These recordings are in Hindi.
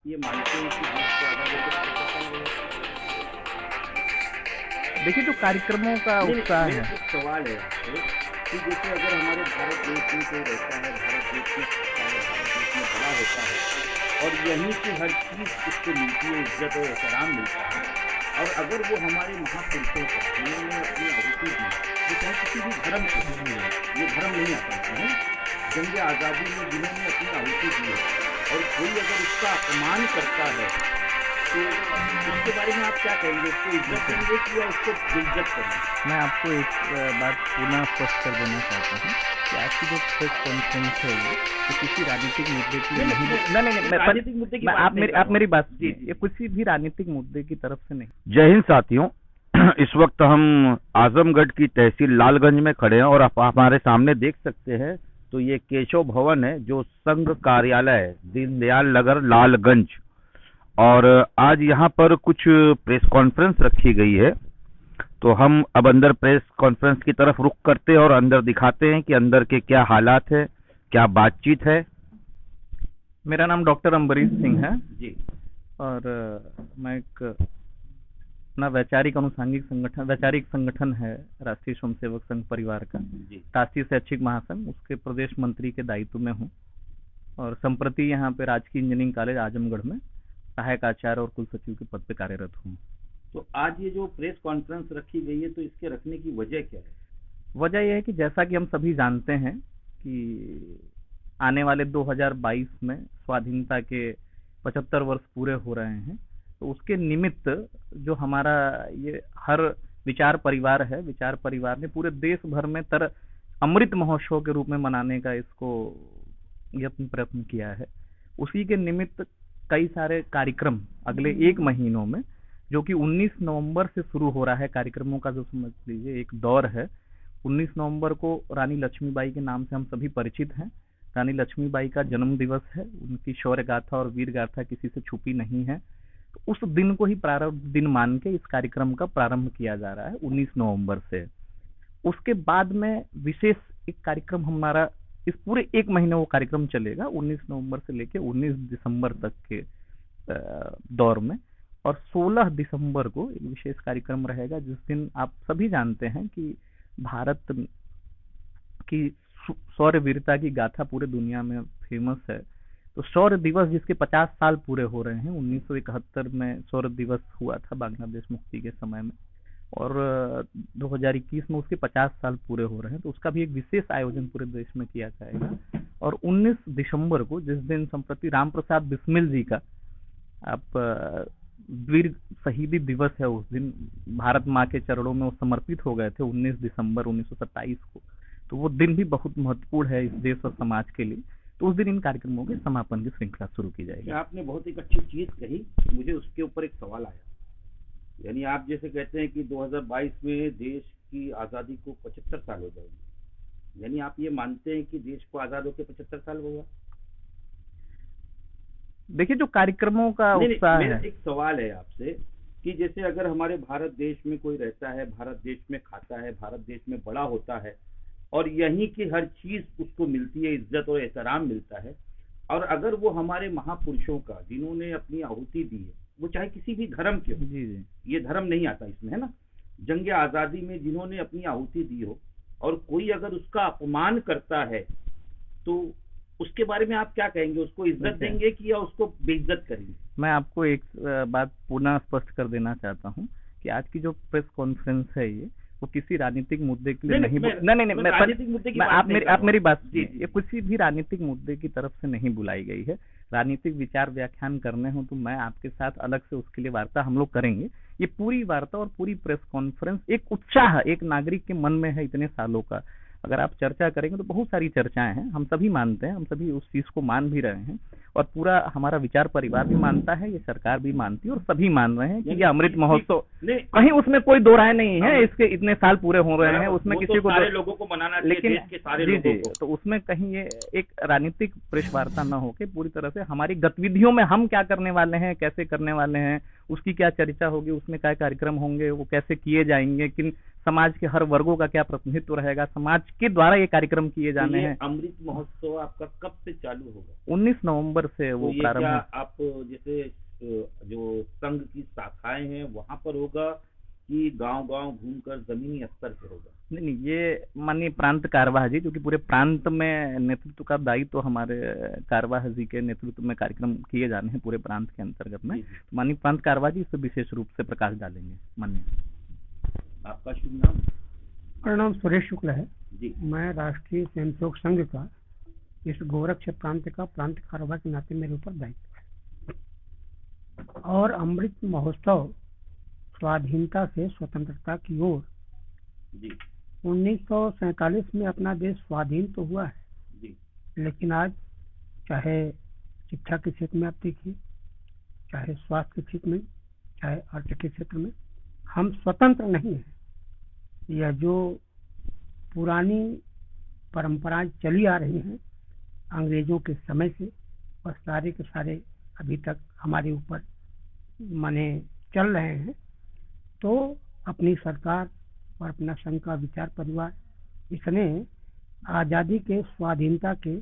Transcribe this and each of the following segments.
ये मानते हैं कि देश को आज़ाद होकर पचहत्तर साल हुए? देखिए, जो कार्यक्रमों का नहीं, उत्साह मेरा है। एक सवाल है आपसे कि जैसे अगर हमारे भारत देश में कोई रहता है, भारत देश में खाता है, भारत देश में बड़ा होता है और यहीं से हर चीज़ उसको मिलती है, इज़्ज़त और एहतराम मिलता है और अगर वो हमारे महापुरुषों का जिन्होंने अपनी आहुति दी, वो चाहे किसी भी धर्म के हों, जी, ये धर्म नहीं आता इसमें, है ना? जंग आज़ादी में जिन्होंने अपनी आहुति दी है और कोई अगर उसका अपमान करता है तो उसके बारे में आप क्या कहेंगे? उसको इज़्ज़त देखिए, देंगे कि या उसको बेइज़्ज़त करेंगे? मैं आपको एक बात पुनः स्पष्ट कर देना चाहता हूँ कि आज की जो प्रेस कॉन्फ्रेंस है ये किसी राजनीतिक मुद्दे के लिए नहीं, नहीं। नहीं, नहीं, मैं राजनीतिक मुद्दे की मैं बात नहीं कर आप रहा मेरी हूँ। बात जी, सुनिए। जी। ये किसी भी राजनीतिक मुद्दे की तरफ से नहीं। जय हिंद साथियों। इस वक्त हम आजमगढ़ की तहसील लालगंज में खड़े हैं और आप हमारे सामने देख सकते हैं तो ये केशव भवन है जो संघ कार्यालय है, दीनदयाल नगर लालगंज। और आज यहाँ पर कुछ प्रेस कॉन्फ्रेंस रखी गई है, तो हम अब अंदर प्रेस कॉन्फ्रेंस की तरफ रुख करते हैं और अंदर दिखाते हैं कि अंदर के क्या हालात है, क्या बातचीत है। मेरा नाम डॉक्टर अम्बरीश सिंह है जी। और मैं एक अपना वैचारिक संगठन है राष्ट्रीय स्वयंसेवक संघ परिवार का, जी। राष्ट्रीय शैक्षिक महासंघ, उसके प्रदेश मंत्री के दायित्व में हूँ और संप्रति यहाँ पे राजकीय इंजीनियरिंग कॉलेज आजमगढ़ में सहायक आचार्य और कुल सचिव के पद पे कार्यरत हूँ। तो आज ये जो प्रेस कॉन्फ्रेंस रखी गई है तो इसके रखने की वजह क्या है? वजह यह है कि जैसा कि हम सभी जानते हैं कि आने वाले 2022 में स्वाधीनता के 75 वर्ष पूरे हो रहे हैं, तो उसके निमित्त जो हमारा ये हर विचार परिवार है, विचार परिवार ने पूरे देश भर में अमृत महोत्सव के रूप में मनाने का इसको यत्न प्रयत्न किया है। उसी के निमित्त कई सारे कार्यक्रम अगले 1 महीनों में, जो कि 19 नवंबर से शुरू हो रहा है, कार्यक्रमों का जो समझ लीजिए एक दौर है। 19 नवंबर को रानी लक्ष्मीबाई के नाम से हम सभी परिचित हैं। रानी लक्ष्मीबाई का जन्म दिवस है, उनकी शौर्य गाथा और वीर गाथा किसी से छुपी नहीं है। तो उस दिन को ही प्रारंभ दिन मान के इस कार्यक्रम का प्रारंभ किया जा रहा है 19 नवंबर से। उसके बाद में विशेष एक कार्यक्रम हमारा इस पूरे 1 महीने वो कार्यक्रम चलेगा, 19 नवंबर से लेकर 19 दिसंबर तक के दौर में। और 16 दिसंबर को एक विशेष कार्यक्रम रहेगा जिस दिन आप सभी जानते हैं कि भारत की शौर्य वीरता की गाथा पूरे दुनिया में फेमस है। तो शौर्य दिवस जिसके 50 साल पूरे हो रहे हैं, 1971 में शौर्य दिवस हुआ था बांग्लादेश मुक्ति के समय में, और 2021 में उसके 50 साल पूरे हो रहे हैं, तो उसका भी एक विशेष आयोजन पूरे देश में किया जाएगा। और 19 दिसंबर को, जिस दिन संप्रति राम प्रसाद बिस्मिल जी का आप वीर शहीदी दिवस है, उस दिन भारत माँ के चरणों में वो समर्पित हो गए थे 19 दिसंबर 1927 को। तो वो दिन भी बहुत महत्वपूर्ण है इस देश और समाज के लिए। तो उस दिन इन कार्यक्रमों के समापन की श्रृंखला शुरू की जाएगी। आपने बहुत एक अच्छी चीज कही, मुझे उसके ऊपर एक सवाल आया। यानी आप जैसे कहते हैं कि 2022 में देश की आज़ादी को 75 साल हो जाएंगे, यानी आप ये मानते हैं कि देश को आज़ाद होकर 75 साल होगा? देखिए, जो कार्यक्रमों का उत्साह मेरा है। एक सवाल है आपसे कि जैसे अगर हमारे भारत देश में कोई रहता है, भारत देश में खाता है, भारत देश में बड़ा होता है और यहीं की हर चीज उसको मिलती है, इज्जत और एहतराम मिलता है, और अगर वो हमारे महापुरुषों का जिन्होंने अपनी आहुति दी है, वो चाहे किसी भी धर्म के हो, जी जी, ये धर्म नहीं आता इसमें, है ना, जंग आज़ादी में जिन्होंने अपनी आहुति दी हो और कोई अगर उसका अपमान करता है तो उसके बारे में आप क्या कहेंगे? उसको इज्जत देंगे कि या उसको बेइज्जत करेंगे? मैं आपको एक बात पुनः स्पष्ट कर देना चाहता हूँ कि आज की जो प्रेस कॉन्फ्रेंस है ये वो किसी राजनीतिक मुद्दे के लिए नहीं। मैं राजनीतिक मुद्दे की बात नहीं कर रहा हूं। आप मेरी बात जी, सुनिए। ये किसी भी राजनीतिक मुद्दे की तरफ से नहीं बुलाई गई है। राजनीतिक विचार व्याख्यान करने हो तो मैं आपके साथ अलग से उसके लिए वार्ता हम लोग करेंगे। ये पूरी वार्ता और पूरी प्रेस कॉन्फ्रेंस एक उत्साह एक नागरिक के मन में है इतने सालों का। अगर आप चर्चा करेंगे तो बहुत सारी चर्चाएं हैं, हम सभी मानते हैं, हम सभी उस चीज को मान भी रहे हैं और पूरा हमारा विचार परिवार भी मानता है, ये सरकार भी मानती है और सभी मान रहे हैं कि ये अमृत महोत्सव, कहीं उसमें कोई दो राय नहीं है। इसके इतने साल पूरे हो रहे हैं, उसमें किसी को सारे लोगों को मनाना चाहिए, लेकिन देश के सारे लोगों को। तो उसमें कहीं ये एक राजनीतिक प्रेस वार्ता न होके पूरी तरह से हमारी गतिविधियों में हम क्या करने वाले हैं, कैसे करने वाले हैं, उसकी क्या चर्चा होगी, उसमें क्या कार्यक्रम होंगे, वो कैसे किए जाएंगे, किन समाज के हर वर्गों का क्या प्रतिनिधित्व रहेगा, समाज के द्वारा ये कार्यक्रम किए तो जाने ये हैं। अमृत महोत्सव आपका कब से चालू होगा? 19 नवंबर से तो वो ये प्रारंभ क्या हो- आप जैसे जो संघ की शाखाएं हैं वहां पर होगा कि गांव-गांव घूमकर जमीनी स्तर पर होगा? नहीं नहीं, ये माननीय प्रांत कार्यवाह जी, जो कि पूरे प्रांत में नेतृत्व का दायित्व तो हमारे कार्यवाह जी के नेतृत्व में कार्यक्रम किए जाने हैं पूरे प्रांत के अंतर्गत में। जी, जी। माननीय प्रांत कार्यवाह जी इस पर विशेष रूप से प्रकाश डालेंगे। माननीय आपका शुभ नाम? मेरा नाम सुरेश शुक्ल है। जी। मैं राष्ट्रीय स्वयंसेवक संघ का इस गोरक्ष प्रांत का प्रांत कार्यवाह के नाते मेरे ऊपर दायित्व है। और अमृत महोत्सव स्वाधीनता से स्वतंत्रता की ओर जी 1947 में अपना देश स्वाधीन तो हुआ है, जी लेकिन आज चाहे शिक्षा के क्षेत्र में आप देखिए, चाहे स्वास्थ्य के क्षेत्र में, चाहे अर्थ के क्षेत्र में, हम स्वतंत्र नहीं हैं। यह जो पुरानी परंपराएं चली आ रही हैं अंग्रेजों के समय से, और सारे के सारे अभी तक हमारे ऊपर माने चल रहे हैं। तो अपनी सरकार और अपना संघ का विचार परिवार इसने आज़ादी के स्वाधीनता के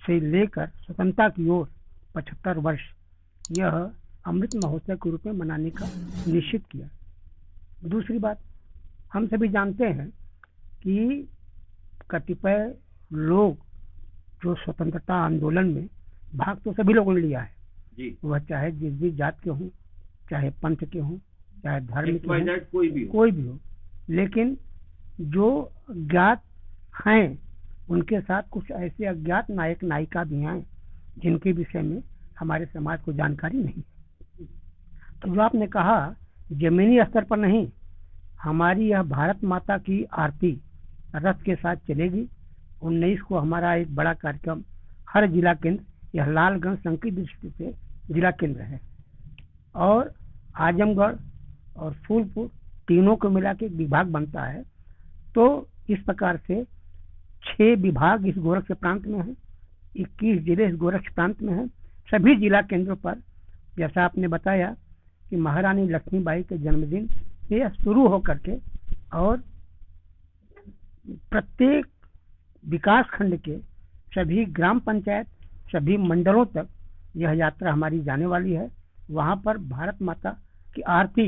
से लेकर स्वतंत्रता की ओर 75 वर्ष यह अमृत महोत्सव के रूप में मनाने का निश्चित किया। दूसरी बात, हम सभी जानते हैं कि कतिपय लोग जो स्वतंत्रता आंदोलन में भाग तो सभी लोगों ने लिया है, जी वह चाहे जिस भी जात के हों, चाहे पंथ के हों, चाहे धर्म के हों, कोई भी हो, लेकिन जो ज्ञात हैं उनके साथ कुछ ऐसे अज्ञात नायक नायिका भी हैं जिनके विषय में हमारे समाज को जानकारी नहीं है। तो जो आपने कहा जमीनी स्तर पर नहीं, हमारी यह भारत माता की आरती रथ के साथ चलेगी। 19 को हमारा एक बड़ा कार्यक्रम हर जिला केंद्र, यह लालगंज संघ की दृष्टि से जिला केंद्र है, और आजमगढ़ और फूलपुर तीनों को मिला के एक विभाग बनता है। तो इस प्रकार से 6 विभाग इस गोरक्ष प्रांत में है, 21 जिले इस गोरक्ष प्रांत में है। सभी जिला केंद्रों पर जैसा आपने बताया कि महारानी लक्ष्मीबाई के जन्मदिन से यह शुरू होकर के और प्रत्येक विकास खंड के सभी ग्राम पंचायत, सभी मंडलों तक यह यात्रा हमारी जाने वाली है। वहां पर भारत माता की आरती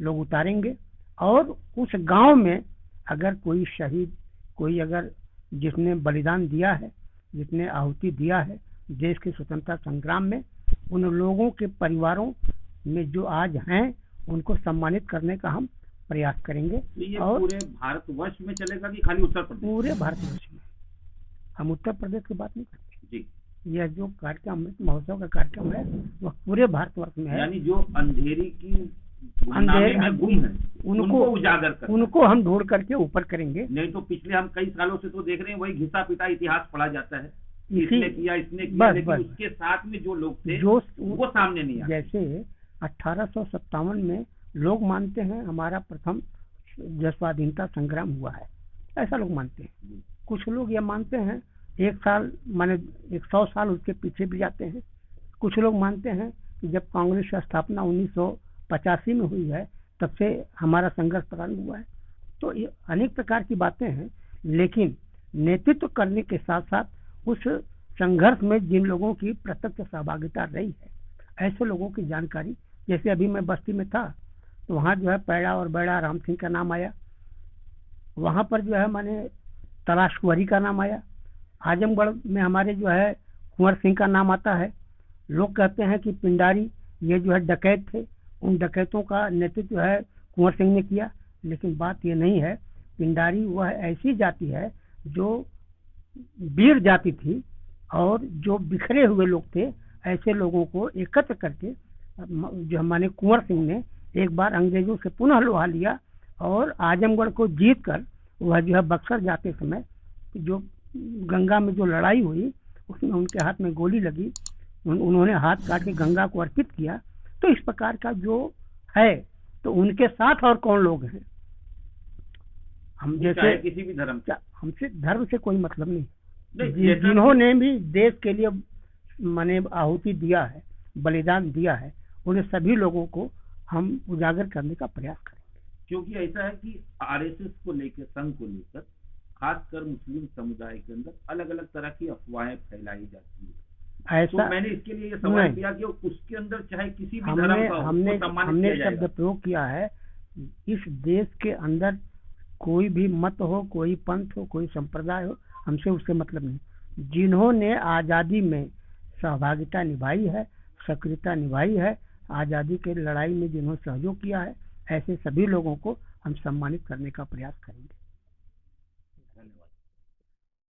लोग उतारेंगे, और उस गांव में अगर कोई शहीद, कोई अगर जिसने बलिदान दिया है, जिसने आहुति दिया है देश के स्वतंत्रता संग्राम में, उन लोगों के परिवारों में जो आज हैं उनको सम्मानित करने का हम प्रयास करेंगे। ये और पूरे भारतवर्ष में चलेगा कि खाली उत्तर प्रदेश? पूरे भारतवर्ष में। हम उत्तर प्रदेश की बात नहीं करते। जी, यह जो कार्यक्रम अमृत महोत्सव का कार्यक्रम है वह पूरे भारतवर्ष में है। यानी जो अंधेरी की गुमनामी में गुम है उनको उजागर कर, उनको हम ढूंढ करके ऊपर करेंगे। नहीं तो पिछले हम कई सालों से तो देख रहे हैं वही घिसा पिटा इतिहास पढ़ा जाता है, इसी इसने किया, इसने किया, बस, लेकिन बस। उसके साथ में जो लोग थे जो वो सामने नहीं आए। जैसे 1857 में लोग मानते हैं हमारा प्रथम जो स्वाधीनता संग्राम हुआ है, ऐसा लोग मानते हैं। कुछ लोग ये मानते हैं 1 साल माने 100 साल उसके पीछे भी जाते हैं। कुछ लोग मानते हैं कि जब कांग्रेस की स्थापना 1985 में हुई है तब से हमारा संघर्ष प्रारंभ हुआ है। तो ये अनेक प्रकार की बातें हैं, लेकिन नेतृत्व करने के साथ साथ उस संघर्ष में जिन लोगों की प्रत्यक्ष सहभागिता रही है, ऐसे लोगों की जानकारी, जैसे अभी मैं बस्ती में था तो वहाँ जो है पैड़ा और बैड़ा राम सिंह का नाम आया, वहाँ पर जो है माने तलाश कुंवरी का नाम आया, आजमगढ़ में हमारे जो है कुंवर सिंह का नाम आता है। लोग कहते हैं कि पिंडारी ये जो है डकैत थे, उन डकैतों का नेतृत्व जो है कुंवर सिंह ने किया, लेकिन बात ये नहीं है। पिंडारी वह ऐसी जाति है जो वीर जाति थी, और जो बिखरे हुए लोग थे, ऐसे लोगों को एकत्र करके जो हमारे कुंवर सिंह ने एक बार अंग्रेजों से पुनः लोहा लिया, और आजमगढ़ को जीत कर वह जो है बक्सर जाते समय जो गंगा में जो लड़ाई हुई उसमें उनके हाथ में गोली लगी, उन्होंने हाथ काट के गंगा को अर्पित किया। तो इस प्रकार का जो है, तो उनके साथ और कौन लोग हैं, हम जैसे किसी भी धर्म, हमसे धर्म से कोई मतलब नहीं। जैसा जिन्होंने भी देश के लिए माने आहुति दिया है, बलिदान दिया है, उन्हें सभी लोगों को हम उजागर करने का प्रयास करेंगे। क्योंकि ऐसा है कि आरएसएस को लेकर, संघ को लेकर, खासकर मुस्लिम समुदाय के अंदर अलग अलग तरह की अफवाहें फैलाई जाती है। तो ऐसा मैंने इसके लिए ये सवाल नहीं, किया कि उसके अंदर चाहे किसी भी धर्म का हो, हमने उसको सम्मानित हमने किया शब्द जाएगा। प्रयोग किया है, इस देश के अंदर कोई भी मत हो, कोई पंथ हो, कोई संप्रदाय हो, हमसे उससे मतलब नहीं। जिन्होंने आज़ादी में सहभागिता निभाई है, सक्रियता निभाई है, आज़ादी के लड़ाई में जिन्होंने सहयोग किया है, ऐसे सभी लोगों को हम सम्मानित करने का प्रयास करेंगे।